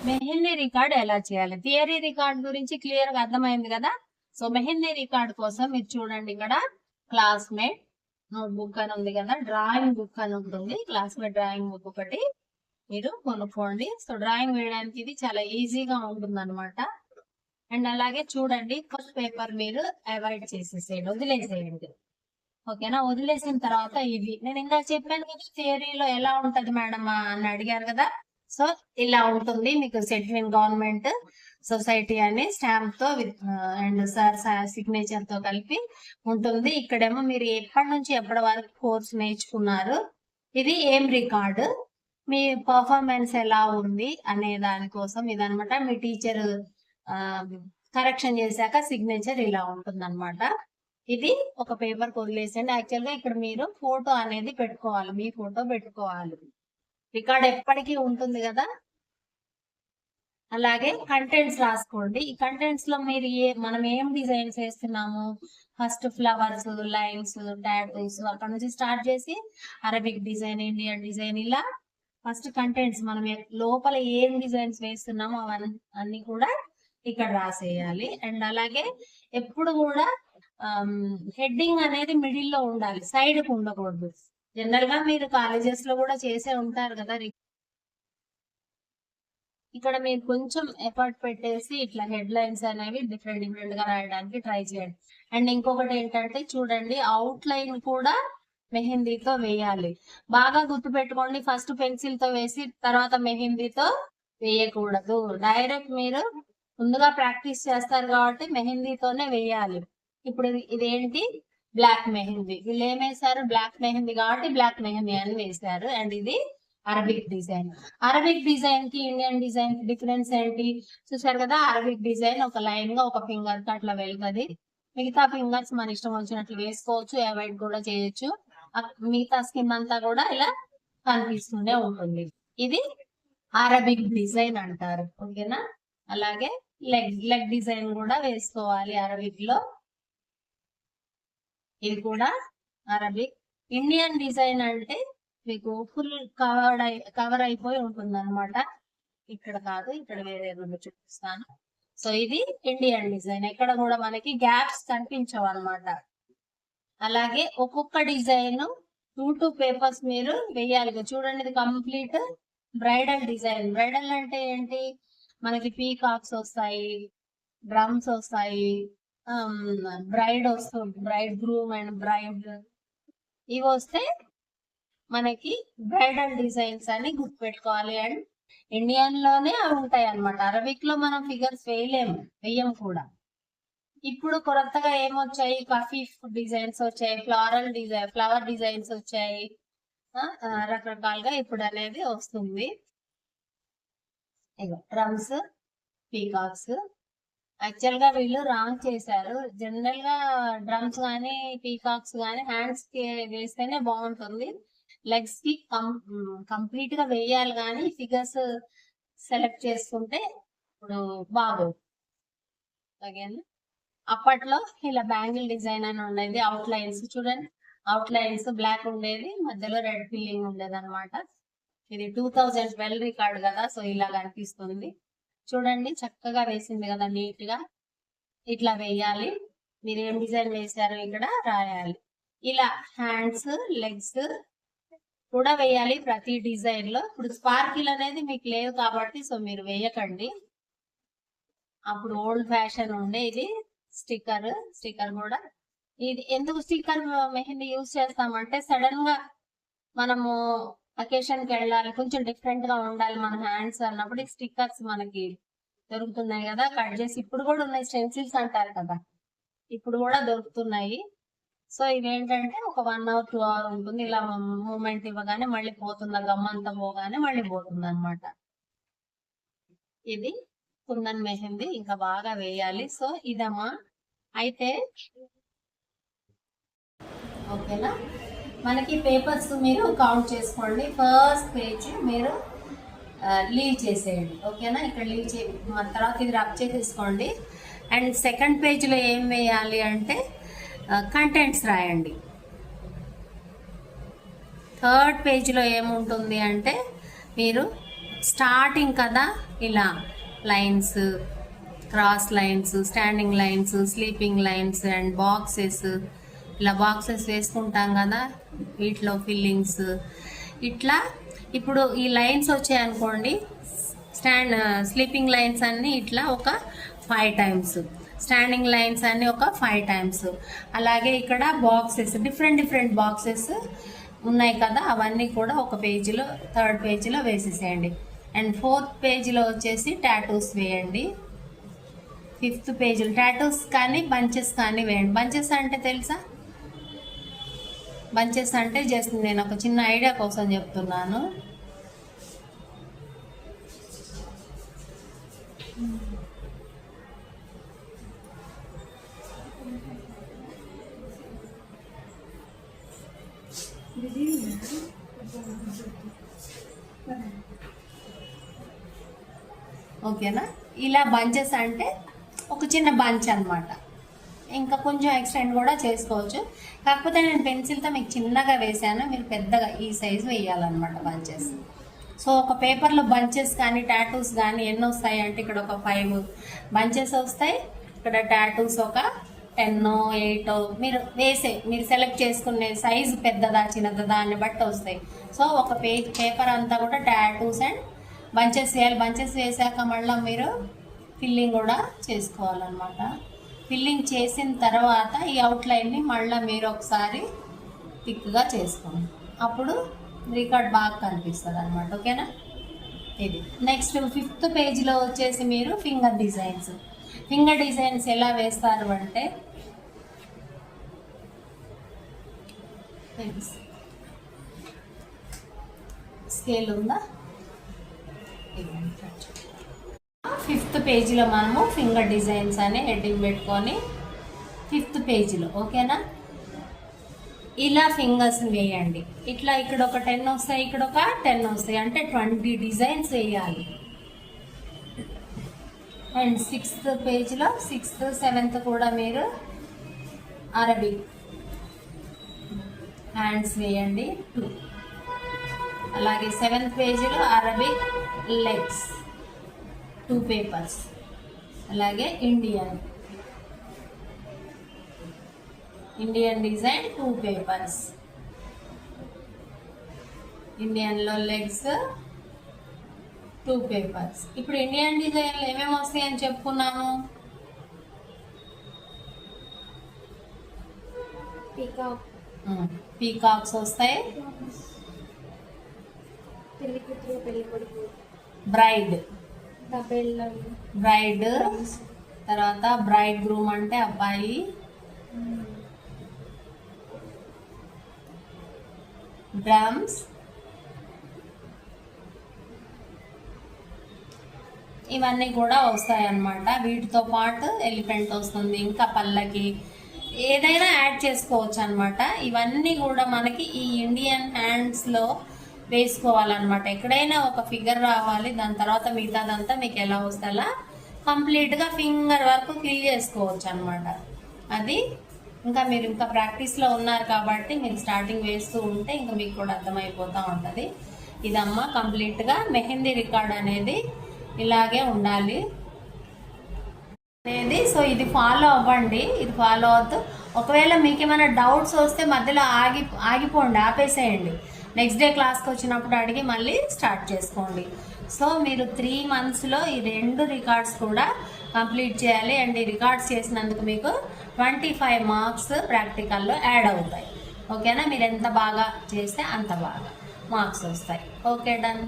Mehndi record ఎలా చేయాలి? Theory record గురించి క్లియర్ గా అర్థమైంది కదా. సో మెహందీ రికార్డ్ కోసం మీరు చూడండి, ఇక్కడ క్లాస్మేట్ నోట్ బుక్ అని ఉంది కదా, డ్రాయింగ్ బుక్ అని ఉంటుంది. క్లాస్మేట్ డ్రాయింగ్ బుక్ ఒకటి మీరు కొనుక్కోండి. సో డ్రాయింగ్ వేయడానికి ఇది చాలా ఈజీగా ఉంటుంది అనమాట. అండ్ అలాగే చూడండి, ఫస్ట్ పేపర్ మీరు అవాయిడ్ చేసేసేయండి, వదిలేసేయండి. ఓకేనా? వదిలేసిన తర్వాత ఇది నేను ఇంకా చెప్పాను కదా, థియరీలో ఎలా ఉంటది మేడం అని అడిగారు కదా. సో ఇలా ఉంటుంది మీకు సెంట్రల్ గవర్నమెంట్ సొసైటీ అనే స్టాంప్ తో అండ్ సార్ సిగ్నేచర్ తో కలిపి ఉంటుంది. ఇక్కడేమో మీరు ఎప్పటి నుంచి ఎప్పటి వరకు కోర్స్ నేర్చుకున్నారు, ఇది ఏం రికార్డు, మీ పర్ఫార్మెన్స్ ఎలా ఉంది అనే దానికోసం ఇదనమాట. మీ టీచర్ కరెక్షన్ చేశాక సిగ్నేచర్ ఇలా ఉంటుంది అనమాట. ఇది ఒక పేపర్ వదిలేసండి. యాక్చువల్ గా ఇక్కడ మీరు ఫోటో అనేది పెట్టుకోవాలి, మీ ఫోటో పెట్టుకోవాలి. రికార్డ్ ఎప్పటికీ ఉంటుంది కదా. అలాగే కంటెంట్స్ రాసుకోండి. ఈ కంటెంట్స్ లో మీరు మనం ఏం డిజైన్స్ వేస్తున్నాము, ఫస్ట్ ఫ్లవర్స్, లైన్స్, టాటూస్, అక్కడ నుంచి స్టార్ట్ చేసి అరబిక్ డిజైన్, ఇండియన్ డిజైన్, ఇలా ఫస్ట్ కంటెంట్స్ మనం లోపల ఏం డిజైన్స్ వేస్తున్నామో అవన్నీ కూడా ఇక్కడ రాసేయాలి. అండ్ అలాగే ఎప్పుడు కూడా హెడ్డింగ్ అనేది మిడిల్ లో ఉండాలి, సైడ్ కు ఉండకూడదు. జనరల్ గా మీరు కాలేజెస్ లో కూడా చేసే ఉంటారు కదా. ఇక్కడ మీరు కొంచెం ఎఫర్ట్ పెట్టేసి ఇట్లా హెడ్ లైన్స్ అనేవి డిఫరెంట్ డిఫరెంట్ గా రాయడానికి ట్రై చేయండి. అండ్ ఇంకొకటి ఏంటంటే చూడండి, అవుట్ లైన్ కూడా మెహందీతో వేయాలి. బాగా గుర్తు పెట్టుకోండి, ఫస్ట్ పెన్సిల్ తో వేసి తర్వాత మెహందీతో వేయకూడదు. డైరెక్ట్ మీరు ముందుగా ప్రాక్టీస్ చేస్తారు కాబట్టి మెహందీతోనే వేయాలి. ఇప్పుడు ఇదేంటి, బ్లాక్ మెహందీ. వీళ్ళు ఏం వేశారు, బ్లాక్ మెహందీ కాబట్టి బ్లాక్ మెహందీ అని వేశారు. అండ్ ఇది అరబిక్ డిజైన్. అరబిక్ డిజైన్ కి ఇండియన్ డిజైన్ కి డిఫరెన్స్ ఏంటి చూసారు కదా. అరబిక్ డిజైన్ ఒక లైన్ గా ఒక ఫింగర్ కి అట్లా వెళ్తుంది. మిగతా ఫింగర్స్ మన ఇష్టం వచ్చినట్లు వేసుకోవచ్చు, అవాయిడ్ కూడా చేయొచ్చు. మిగతా స్కిన్ అంతా కూడా ఇలా కనిపిస్తూనే ఉంటుంది. ఇది అరబిక్ డిజైన్ అంటారు. ఓకేనా? అలాగే లెగ్ డిజైన్ కూడా వేసుకోవాలి అరబిక్ లో. ఇది కూడా అరబిక్. ఇండియన్ డిజైన్ అంటే మీకు ఫుల్ కవర్ అయిపోయి ఉంటుంది అనమాట. ఇక్కడ కాదు, ఇక్కడ వేరే రెండు చూపిస్తాను. సో ఇది ఇండియన్ డిజైన్, ఎక్కడ కూడా మనకి గ్యాప్స్ కనిపించవు అనమాట. అలాగే ఒక్కొక్క డిజైన్ 2 పేపర్స్ మీరు వేయాలి. చూడండి, ఇది కంప్లీట్ బ్రైడల్ డిజైన్. బ్రైడల్ అంటే ఏంటి, మనకి పీకాక్స్ వస్తాయి, డ్రమ్స్ వస్తాయి, బ్రైడ్ వస్తుంది, బ్రైడ్ గ్రూమ్ అండ్ బ్రైడ్, ఇవి వస్తే మనకి బ్రైడల్ డిజైన్స్ అని గుర్తుపెట్టుకోవాలి. అండ్ ఇండియన్ లోనే అవి ఉంటాయి అనమాట. అరబిక్ లో మనం ఫిగర్స్ వేయం కూడా. ఇప్పుడు కొత్తగా ఏమొచ్చాయి, కఫీఫ్ డిజైన్స్ వచ్చాయి, ఫ్లవర్ డిజైన్స్ వచ్చాయి, రకరకాలుగా ఇప్పుడు అనేది వస్తుంది. Drums, peacocks. యాక్చువల్ గా వీళ్ళు రాంగ్ చేశారు. జనరల్ గా డ్రమ్స్ గానీ పీకాక్స్ గానీ హ్యాండ్స్ కి వేస్తేనే బాగుంటుంది. లెగ్స్ కి కంప్లీట్ గా వేయాలి, కానీ ఫిగర్స్ సెలెక్ట్ చేసుకుంటే ఇప్పుడు బాగోదు. అగైన్ అప్పట్లో ఇలా బ్యాంగిల్ డిజైన్ అని ఉండేది. అవుట్ లైన్స్ చూడండి, అవుట్ లైన్స్ బ్లాక్ ఉండేది, మధ్యలో రెడ్ ఫిల్లింగ్ ఉండేది అనమాట. ఇది 2012 రికార్డ్ కదా, సో ఇలా కనిపిస్తుంది. చూడండి, చక్కగా వేసింది కదా, నీట్ గా ఇట్లా వేయాలి. మీరు ఏం డిజైన్ వేసారో ఇక్కడ రాయాలి. ఇలా హ్యాండ్స్, లెగ్స్ కూడా వేయాలి ప్రతి డిజైన్ లో. ఇప్పుడు స్పార్కిల్ అనేది మీకు లేదు కాబట్టి సో మీరు వేయకండి. అప్పుడు ఓల్డ్ ఫ్యాషన్ ఉండే ఇది స్టిక్కర్ కూడా. ఇది ఎందుకు స్టిక్కర్ మెహందీ యూజ్ చేస్తామంటే, సడన్ గా మనము అకేషన్ కి వెళ్ళాలి, కొంచెం డిఫరెంట్ గా ఉండాలి మన హ్యాండ్స్ అన్నప్పుడు స్టిక్కర్స్ మనకి దొరుకుతున్నాయి కదా, కట్ చేసి. ఇప్పుడు కూడా ఉన్నాయి, స్టెన్సిల్స్ అంటారు కదా, ఇప్పుడు కూడా దొరుకుతున్నాయి. సో ఇవేంటంటే ఒక 1 hour 2 hour ఉంటుంది. ఇలా మూమెంట్ ఇవ్వగానే మళ్ళీ పోతుంది, గమ్మంతా పోగానే మళ్ళీ పోతుంది అనమాట. ఇది కుందన్ మెహందీ, ఇంకా బాగా వేయాలి. సో ఇదమ్మా. అయితే ఓకేనా, మనకి పేపర్స్ మీరు కౌంట్ చేసుకోండి. ఫస్ట్ పేజ్ మీరు లీవ్ చేసేయండి. ఓకేనా, ఇక్కడ లీవ్ మన తర్వాత ఇది రబ్ చేసేసుకోండి. అండ్ సెకండ్ పేజ్లో ఏం వేయాలి అంటే కంటెంట్స్ రాయండి. థర్డ్ పేజ్లో ఏముంటుంది అంటే మీరు స్టార్టింగ్ కదా ఇలా lines, cross lines, standing lines, sleeping lines and boxes, ఇలా బాక్సెస్ వేసుకుంటాం కదా వీటిలో ఫిల్లింగ్స్. ఇట్లా ఇప్పుడు ఈ లైన్స్ వచ్చాయనుకోండి, స్లీపింగ్ లైన్స్ అన్నీ ఇట్లా ఒక 5 times, స్టాండింగ్ లైన్స్ అన్నీ ఒక 5 times. అలాగే ఇక్కడ బాక్సెస్, డిఫరెంట్ బాక్సెస్ ఉన్నాయి కదా, అవన్నీ కూడా ఒక పేజీలో, 3rd పేజీలో వేసేసేయండి. అండ్ 4th పేజీలో వచ్చేసి టాటూస్ వేయండి. 5th పేజీలో టాటూస్ కానీ బంచెస్ కానీ వేయండి. బంచెస్ అంటే తెలుసా? బంచెస్ అంటే జస్ట్ నేను ఒక చిన్న ఐడియా కోసం చెప్తున్నాను. ఓకేనా? ఇలా బంచెస్ అంటే ఒక చిన్న బంచ్ అనమాట. ఇంకా కొంచెం ఎక్స్టెండ్ కూడా చేసుకోవచ్చు. కాకపోతే నేను పెన్సిల్తో మీకు చిన్నగా వేసాను, మీరు పెద్దగా ఈ సైజు వేయాలన్నమాట బంచెస్. సో ఒక పేపర్లో బంచెస్ కానీ టాటూస్ కానీ ఎన్ని వస్తాయి అంటే ఇక్కడ ఒక 5 బంచెస్ వస్తాయి, ఇక్కడ టాటూస్ ఒక 10, 8 మీరు సెలెక్ట్ చేసుకునే సైజు పెద్దదా చిన్నదా దాన్ని బట్టి వస్తాయి. సో ఒక పేపర్ అంతా కూడా టాటూస్ అండ్ బంచెస్ వేయాలి. బంచెస్ వేసాక మళ్ళీ మీరు ఫిల్లింగ్ కూడా చేసుకోవాలన్నమాట. ఫిల్లింగ్ చేసిన తర్వాత ఈ అవుట్లైన్ని మళ్ళీ మీరు ఒకసారి థిక్గా చేసుకోండి, అప్పుడు రికార్డ్ బాగా కనిపిస్తుంది అనమాట. ఓకేనా? ఇది నెక్స్ట్ 5th పేజీలో వచ్చేసి మీరు ఫింగర్ డిజైన్స్ ఎలా వేస్తారు అంటే, స్కేల్ ఉందా? 5th పేజీలో మనము ఫింగర్ డిజైన్స్ అనే హెడ్డింగ్ పెట్టుకొని 5th పేజీలో, ఓకేనా, ఇలా ఫింగర్స్ వేయండి. ఇట్లా ఇక్కడ ఒక 10 వస్తాయి, ఇక్కడ ఒక 10 వస్తాయి, అంటే 20 డిజైన్స్ వేయాలి. అండ్ 6th పేజీలో 6th 7th కూడా మీరు అరబిక్ హ్యాండ్స్ వేయండి 2. అలాగే 7th పేజీలో అరబిక్ లెగ్స్ 2 పేపర్స్. అలాగే ఇండియన్ డిజైన్ 2 పేపర్స్. ఇండియన్లో లెగ్స్ 2 పేపర్స్. ఇప్పుడు ఇండియన్ డిజైన్లో ఏమేమి వస్తాయి అని చెప్పుకున్నాము? పీకాక్స్ వస్తాయి, బ్రైడ్, తర్వాత బ్రైడ్ గ్రూమ్ అంటే అబ్బాయి, డ్రమ్స్, ఇవన్నీ కూడా వస్తాయి అన్నమాట. వీటితో పాటు ఎలిఫెంట్ వస్తుంది, ఇంకా పల్లకి, ఏదైనా యాడ్ చేసుకోవచ్చు అనమాట. ఇవన్నీ కూడా మనకి ఈ ఇండియన్ హ్యాండ్స్లో వేసుకోవాలన్నమాట. ఎక్కడైనా ఒక ఫిగర్ రావాలి, దాని తర్వాత మిగతాదంతా మీకు ఎలా వస్తే అలా కంప్లీట్గా ఫింగర్ వరకు ఫిల్ చేసుకోవచ్చు అనమాట. అది మీరు ఇంకా ప్రాక్టీస్లో ఉన్నారు కాబట్టి మీరు స్టార్టింగ్ వేస్తూ ఉంటే ఇంకా మీకు కూడా అర్థమైపోతూ ఉంటుంది. ఇదమ్మా కంప్లీట్గా మెహందీ రికార్డ్ అనేది ఇలాగే ఉండాలి అనేది. సో ఇది ఫాలో అవ్వండి, ఇది ఫాలో అవుతూ ఒకవేళ మీకు ఏమైనా డౌట్స్ వస్తే మధ్యలో ఆగిపోండి, ఆపేసేయండి. నెక్స్ట్ డే క్లాస్కి వచ్చినప్పుడు అడిగి మళ్ళీ స్టార్ట్ చేసుకోండి. సో మీరు 3 monthsలో ఈ 2 రికార్డ్స్ కూడా కంప్లీట్ చేయాలి. అండ్ ఈ రికార్డ్స్ చేసినందుకు మీకు 25 marks ప్రాక్టికల్లో యాడ్ అవుతాయి. ఓకేనా? మీరు ఎంత బాగా చేస్తే అంత బాగా మార్క్స్ వస్తాయి. Okay, done.